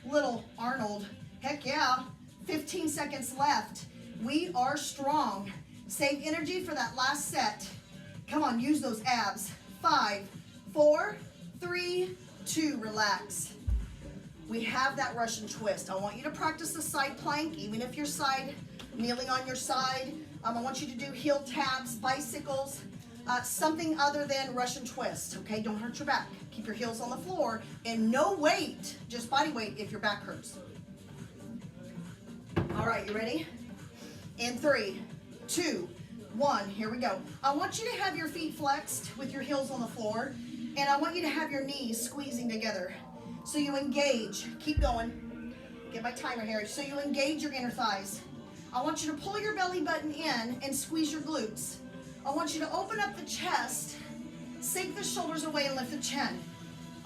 Little Arnold. Heck yeah. 15 seconds left. We are strong. Save energy for that last set. Come on, use those abs. 5, 4, 3, 2, relax. We have that Russian twist. I want you to practice the side plank, even if you're kneeling on your side. I want you to do heel taps, bicycles, something other than Russian twist, okay? Don't hurt your back. Keep your heels on the floor, and no weight, just body weight if your back hurts. All right, you ready? In 3, 2, 1, here we go. I want you to have your feet flexed with your heels on the floor, and I want you to have your knees squeezing together. So you engage. Keep going. Get my timer here. So you engage your inner thighs. I want you to pull your belly button in and squeeze your glutes. I want you to open up the chest, sink the shoulders away, and lift the chin.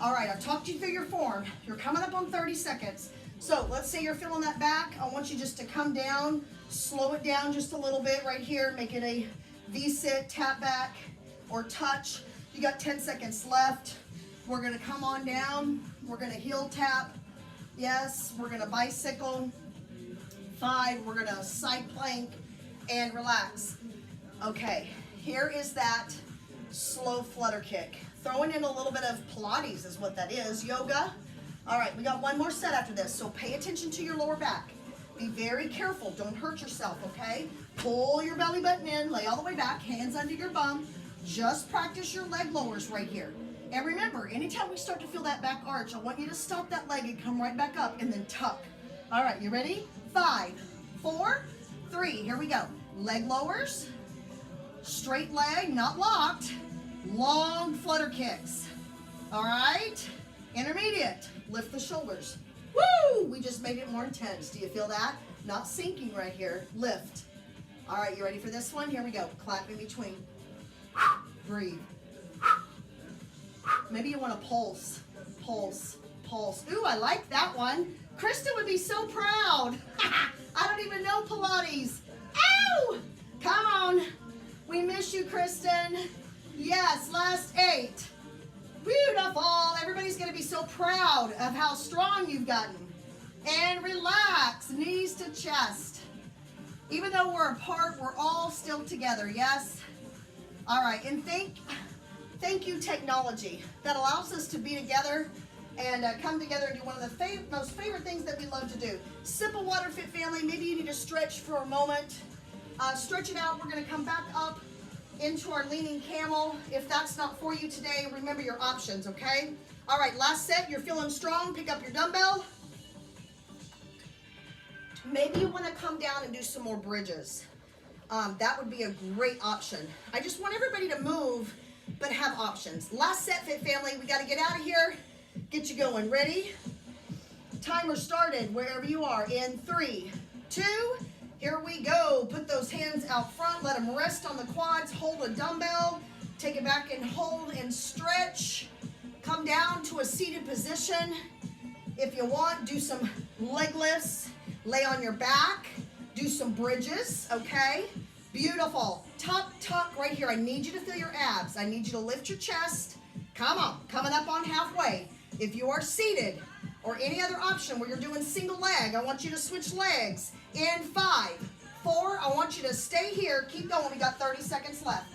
All right, I've talked you through your form. You're coming up on 30 seconds. So let's say you're feeling that back. I want you just to come down, slow it down just a little bit right here. Make it a V-sit, tap back, or touch. You got 10 seconds left. We're gonna come on down. We're gonna heel tap. Yes, we're gonna bicycle. 5, we're gonna side plank and relax. Okay, here is that slow flutter kick. Throwing in a little bit of Pilates is what that is, yoga. All right, we got one more set after this, so pay attention to your lower back. Be very careful, don't hurt yourself, okay? Pull your belly button in, lay all the way back, hands under your bum. Just practice your leg lowers right here. And remember, anytime we start to feel that back arch, I want you to stop that leg and come right back up and then tuck. All right, you ready? 5, 4, 3, here we go. Leg lowers, straight leg, not locked, long flutter kicks. All right, intermediate, lift the shoulders. Woo, we just made it more intense. Do you feel that? Not sinking right here, lift. All right, you ready for this one? Here we go, clap in between. Breathe. Maybe you want to pulse, pulse, pulse. Ooh, I like that one. Kristen would be so proud. I don't even know Pilates. Ow! Come on. We miss you, Kristen. Yes, last 8. Beautiful. Everybody's going to be so proud of how strong you've gotten. And relax, knees to chest. Even though we're apart, we're all still together, yes? All right, and thank you, technology, that allows us to be together and come together and do one of the most favorite things that we love to do. Sip of water, Fit Family. Maybe you need to stretch for a moment. Stretch it out. We're going to come back up into our leaning camel. If that's not for you today, remember your options, okay? All right, last set. You're feeling strong. Pick up your dumbbell. Maybe you want to come down and do some more bridges. That would be a great option. I just want everybody to move, but have options. Last set, Fit Family. We got to get out of here. Get you going. Ready? Timer started wherever you are. In 3, 2, here we go. Put those hands out front. Let them rest on the quads. Hold a dumbbell. Take it back and hold and stretch. Come down to a seated position. If you want, do some leg lifts, lay on your back, do some bridges, okay? Beautiful. Tuck right here. I need you to feel your abs. I need you to lift your chest. Come on, coming up on halfway. If you are seated or any other option where you're doing single leg, I want you to switch legs. In 5, 4, I want you to stay here. Keep going. We got 30 seconds left.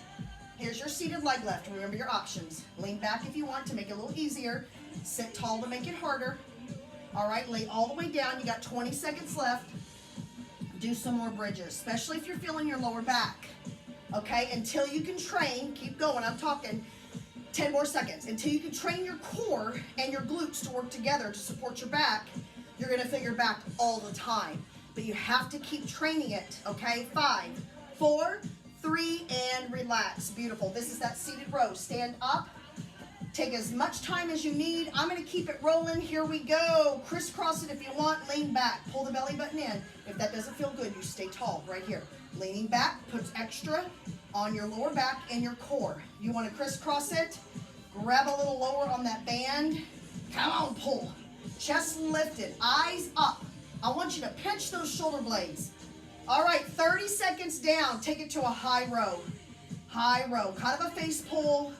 Here's your seated leg lift. Remember your options. Lean back if you want to make it a little easier. Sit tall to make it harder. All right, lay all the way down. You got 20 seconds left. Do some more bridges, especially if you're feeling your lower back. Okay, until you can train, keep going. I'm talking 10 more seconds. Until you can train your core and your glutes to work together to support your back, you're gonna feel your back all the time. But you have to keep training it, okay? 5, 4, 3, and relax. Beautiful. This is that seated row. Stand up. Take as much time as you need. I'm going to keep it rolling. Here we go. Crisscross it if you want. Lean back. Pull the belly button in. If that doesn't feel good, you stay tall right here. Leaning back puts extra on your lower back and your core. You want to crisscross it. Grab a little lower on that band. Come on, pull. Chest lifted. Eyes up. I want you to pinch those shoulder blades. All right, 30 seconds down. Take it to a high row. High row. Kind of a face pull.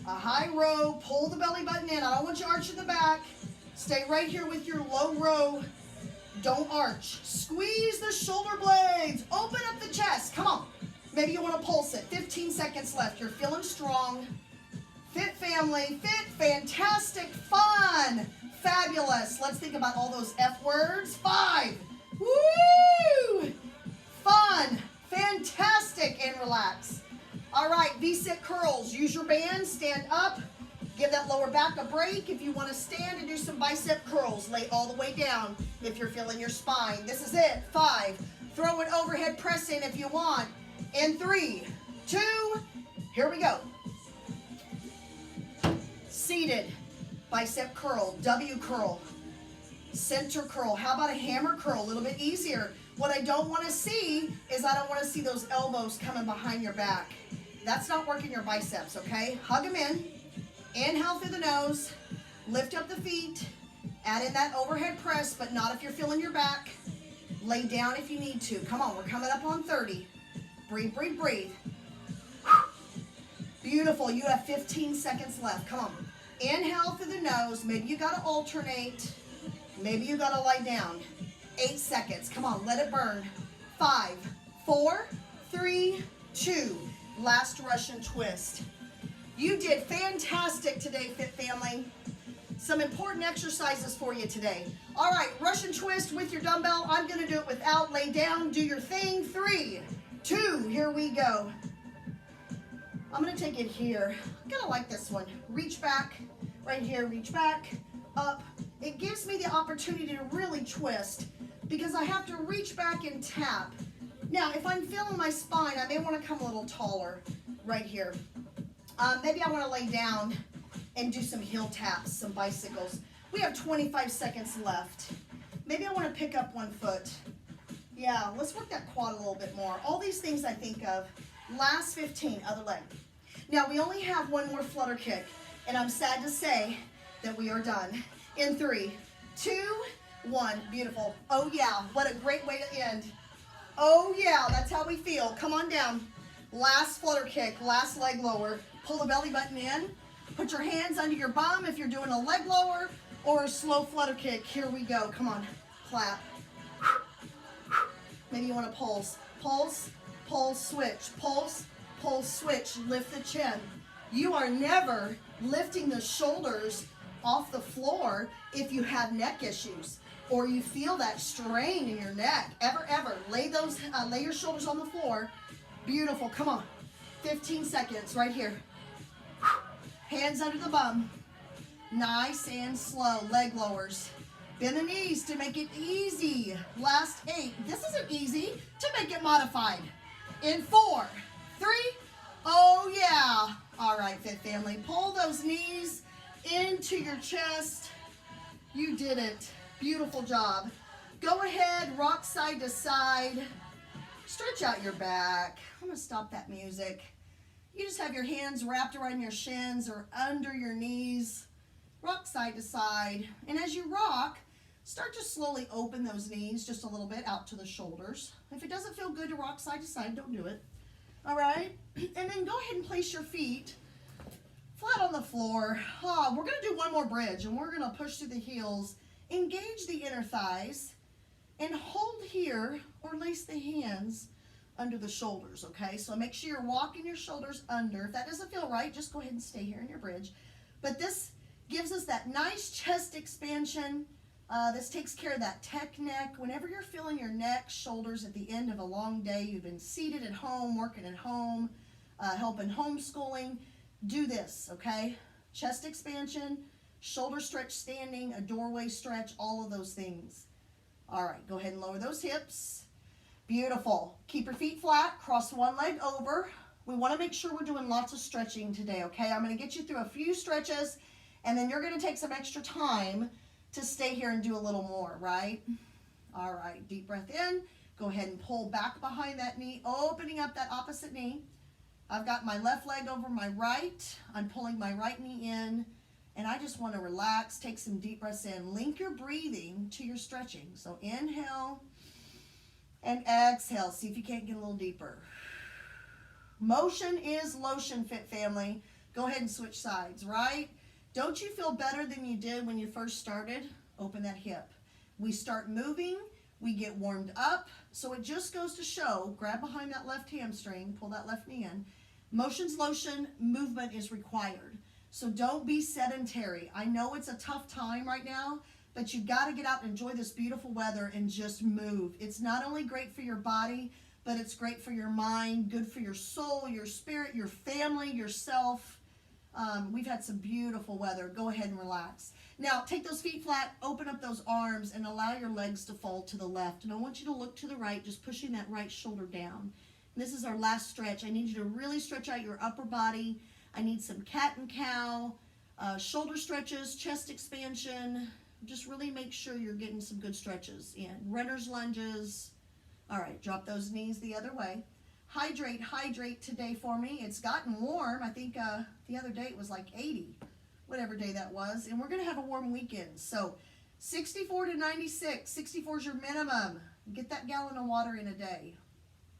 A high row. Pull the belly button in. I don't want you arching the back. Stay right here with your low row. Don't arch. Squeeze the shoulder blades. Open up the chest. Come on. Maybe you want to pulse it. 15 seconds left. You're feeling strong. Fit family. Fit. Fantastic. Fun. Fabulous. Let's think about all those F words. 5. Woo! Fun. Fantastic. And relax. All right. Bicep curls. Use your band. Stand up. Give that lower back a break. If you want to stand and do some bicep curls, lay all the way down if you're feeling your spine. This is it. 5. Throw an overhead press in if you want. In 3, 2, here we go. Seated. Bicep curl, W curl, center curl. How about a hammer curl? A little bit easier. What I don't want to see is I don't want to see those elbows coming behind your back. That's not working your biceps, okay? Hug them in. Inhale through the nose. Lift up the feet. Add in that overhead press, but not if you're feeling your back. Lay down if you need to. Come on, we're coming up on 30. Breathe, breathe, breathe. Beautiful. You have 15 seconds left. Come on. Inhale through the nose. Maybe you got to alternate. Maybe you got to lie down. 8 seconds. Come on, let it burn. 5, 4, 3, 2. Last Russian twist. You did fantastic today, Fit Family. Some important exercises for you today. All right, Russian twist with your dumbbell. I'm going to do it without. Lay down, do your thing. 3, 2, here we go. I'm going to take it here. I'm going to like this one. Reach back, right here, reach back, up. It gives me the opportunity to really twist because I have to reach back and tap. Now, if I'm feeling my spine, I may want to come a little taller right here. Maybe I want to lay down and do some heel taps, some bicycles. We have 25 seconds left. Maybe I want to pick up one foot. Yeah, let's work that quad a little bit more. All these things I think of. Last 15, other leg. Now, we only have one more flutter kick, and I'm sad to say that we are done. In 3, 2, 1. Beautiful. Oh, yeah. What a great way to end. Oh, yeah. That's how we feel. Come on down. Last flutter kick, last leg lower. Pull the belly button in. Put your hands under your bum if you're doing a leg lower or a slow flutter kick. Here we go. Come on. Clap. Maybe you want to pulse. Pulse, pulse, switch. Pulse, pulse, switch. Lift the chin. You are never lifting the shoulders off the floor if you have neck issues or you feel that strain in your neck. Ever, ever. Lay your shoulders on the floor. Beautiful. Come on. 15 seconds right here. Hands under the bum. Nice and slow. Leg lowers. Bend the knees to make it easy. Last 8. This isn't easy. To make it modified. In 4, 3. Oh, yeah. All right, Fit Family. Pull those knees into your chest. You did it. Beautiful job. Go ahead. Rock side to side. Stretch out your back. I'm going to stop that music. You just have your hands wrapped around your shins or under your knees. rock side to side. And as you rock, start to slowly open those knees just a little bit out to the shoulders. If it doesn't feel good to rock side to side, don't do it. All right? And then go ahead and place your feet flat on the floor. We're going to do one more bridge, and we're going to push through the heels. Engage the inner thighs, and hold here or lace the hands under the shoulders, okay? So make sure you're walking your shoulders under. If that doesn't feel right, just go ahead and stay here in your bridge. But this gives us that nice chest expansion. This takes care of that tech neck. Whenever you're feeling your neck, shoulders at the end of a long day, you've been seated at home, working at home, helping homeschooling, do this, okay? Chest expansion, shoulder stretch standing, a doorway stretch, all of those things. All right, go ahead and lower those hips. Beautiful. Keep your feet flat, cross one leg over. We want to make sure we're doing lots of stretching today, okay? I'm going to get you through a few stretches, and then you're going to take some extra time to stay here and do a little more, right? All right, deep breath in. Go ahead and pull back behind that knee, opening up that opposite knee. I've got my left leg over my right. I'm pulling my right knee in, and I just want to relax, take some deep breaths in. Link your breathing to your stretching. So inhale and exhale. See if you can't get a little deeper. Motion is lotion, Fit Family. Go ahead and switch sides, right? Don't you feel better than you did when you first started? Open that hip. We start moving, we get warmed up. So it just goes to show, grab behind that left hamstring, pull that left knee in. Motion's lotion, movement is required. So don't be sedentary. I know it's a tough time right now, but you've got to get out and enjoy this beautiful weather and just move. It's not only great for your body, but it's great for your mind, good for your soul, your spirit, your family, yourself. We've had some beautiful weather. Go ahead and relax. Now, take those feet flat, open up those arms, and allow your legs to fall to the left. And I want you to look to the right, just pushing that right shoulder down. And this is our last stretch. I need you to really stretch out your upper body. I need some cat and cow, shoulder stretches, chest expansion. Just really make sure you're getting some good stretches in. Runner's lunges. All right, drop those knees the other way. Hydrate today for me. It's gotten warm. I think the other day it was like 80, whatever day that was. And we're going to have a warm weekend. So 64 to 96. 64 is your minimum. Get that gallon of water in a day.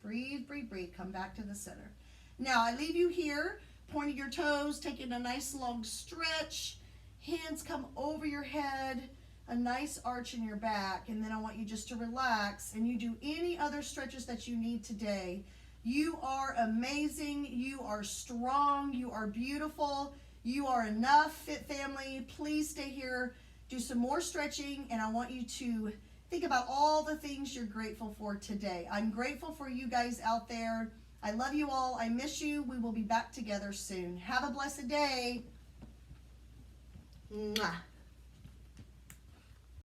Breathe, breathe, breathe. Come back to the center. Now, I leave you here, pointing your toes, taking a nice long stretch. Hands come over your head, a nice arch in your back. And then I want you just to relax, and you do any other stretches that you need today. You are amazing. You are strong. You are beautiful. You are enough, Fit Family. Please stay here. Do some more stretching, and I want you to think about all the things you're grateful for today. I'm grateful for you guys out there. I love you all. I miss you. We will be back together soon. Have a blessed day. Mwah.